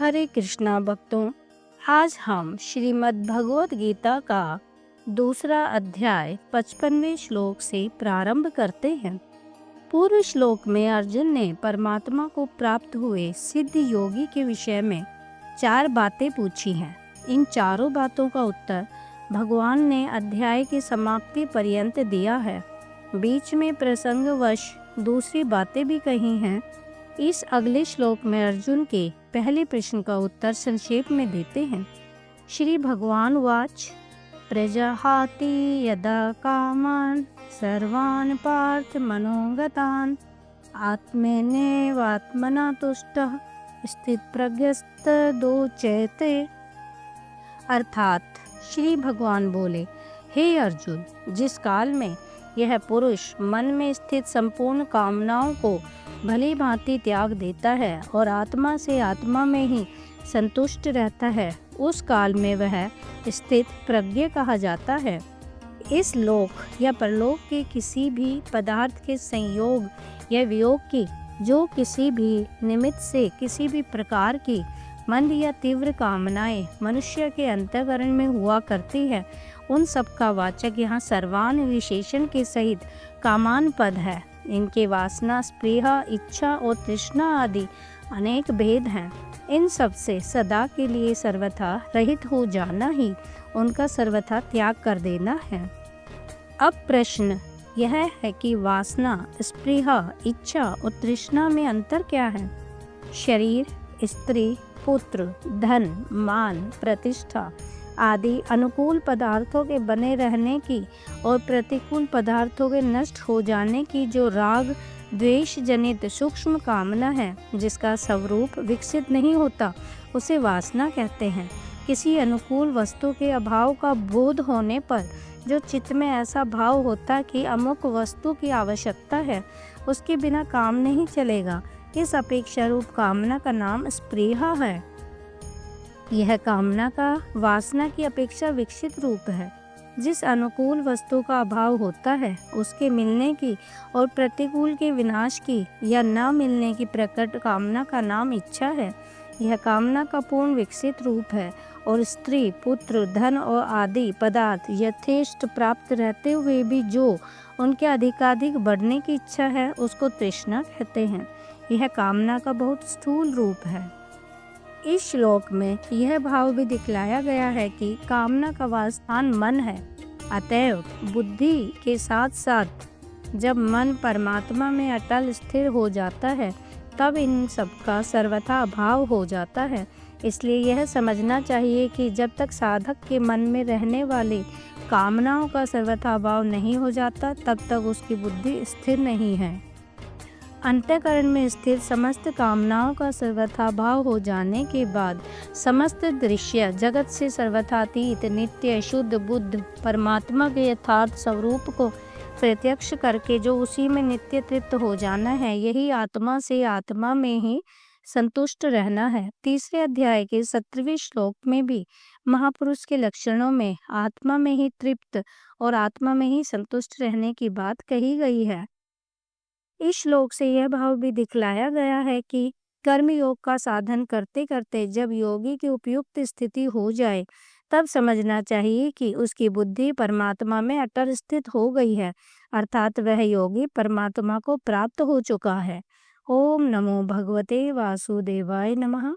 हरे कृष्णा भक्तों, आज हम श्रीमद् भगवत गीता का दूसरा अध्याय 55वें श्लोक से प्रारंभ करते हैं। पूर्व श्लोक में अर्जुन ने परमात्मा को प्राप्त हुए सिद्ध योगी के विषय में 4 बातें पूछी हैं। इन चारों बातों का उत्तर भगवान ने अध्याय की समाप्ति पर्यंत दिया है। बीच में प्रसंगवश दूसरी बातें भी कही हैं। इस अगले श्लोक में अर्जुन के पहले प्रश्न का उत्तर संक्षेप में देते हैं। श्री भगवान वाच प्रजहाति यदा कामान सर्वान् पार्थ मनोगतान् आत्मनेवात्मना तुष्टः स्थितप्रज्ञस्तदोच्यते। अर्थात श्री भगवान बोले, हे अर्जुन, जिस काल में यह पुरुष मन में स्थित संपूर्ण कामनाओं को भली भांति त्याग देता है और आत्मा से आत्मा में ही संतुष्ट रहता है, उस काल में वह स्थित प्रज्ञ कहा जाता है। इस लोक या परलोक के किसी भी पदार्थ के संयोग या वियोग की, जो किसी भी निमित्त से किसी भी प्रकार की मंद या तीव्र कामनाएं मनुष्य के अंतःकरण में हुआ करती है, उन सब का वाचक यहाँ सर्वान विशेषण के सहित कामान पद है। इनके वासना, स्पृहा, इच्छा और तृष्णा आदि अनेक भेद हैं। इन सब से सदा के लिए सर्वथा रहित हो जाना ही उनका सर्वथा त्याग कर देना है। अब प्रश्न यह है कि वासना, स्पृहा, इच्छा और तृष्णा में अंतर क्या है? शरीर, स्त्री, पुत्र, धन, मान, प्रतिष्ठा आदि अनुकूल पदार्थों के बने रहने की और प्रतिकूल पदार्थों के नष्ट हो जाने की जो राग द्वेष जनित सूक्ष्म कामना है, जिसका स्वरूप विकसित नहीं होता, उसे वासना कहते हैं। किसी अनुकूल वस्तु के अभाव का बोध होने पर जो चित्त में ऐसा भाव होता कि अमुक वस्तु की आवश्यकता है, उसके बिना काम नहीं चलेगा, इस अपेक्षा रूप कामना का नाम स्पृहा है। यह कामना का वासना की अपेक्षा विकसित रूप है। जिस अनुकूल वस्तु का अभाव होता है, उसके मिलने की और प्रतिकूल के विनाश की या न मिलने की प्रकट कामना का नाम इच्छा है। यह कामना का पूर्ण विकसित रूप है और स्त्री, पुत्र, धन और आदि पदार्थ यथेष्ट प्राप्त रहते हुए भी जो उनके अधिकाधिक बढ़ने की इच्छा है, उसको तृष्णा कहते हैं। यह कामना का बहुत स्थूल रूप है। इस श्लोक में यह भाव भी दिखलाया गया है कि कामना का वासस्थान मन है। अतएव बुद्धि के साथ साथ जब मन परमात्मा में अटल स्थिर हो जाता है, तब इन सब का सर्वथा अभाव हो जाता है। इसलिए यह समझना चाहिए कि जब तक साधक के मन में रहने वाली कामनाओं का सर्वथा अभाव नहीं हो जाता, तब तक उसकी बुद्धि स्थिर नहीं है। अंतःकरण में स्थित समस्त कामनाओं का सर्वथा भाव हो जाने के बाद समस्त दृश्य जगत से सर्वथातीत नित्य शुद्ध बुद्ध परमात्मा के यथार्थ स्वरूप को प्रत्यक्ष करके जो उसी में नित्य तृप्त हो जाना है, यही आत्मा से आत्मा में ही संतुष्ट रहना है। तीसरे अध्याय के 17वें श्लोक में भी महापुरुष के लक्षणों में आत्मा में ही तृप्त और आत्मा में ही संतुष्ट रहने की बात कही गई है। इस श्लोक से यह भाव भी दिखलाया गया है कि कर्म योग का साधन करते करते जब योगी की उपयुक्त स्थिति हो जाए, तब समझना चाहिए कि उसकी बुद्धि परमात्मा में अटल स्थित हो गई है, अर्थात वह योगी परमात्मा को प्राप्त हो चुका है। ओम नमो भगवते वासुदेवाय नमः।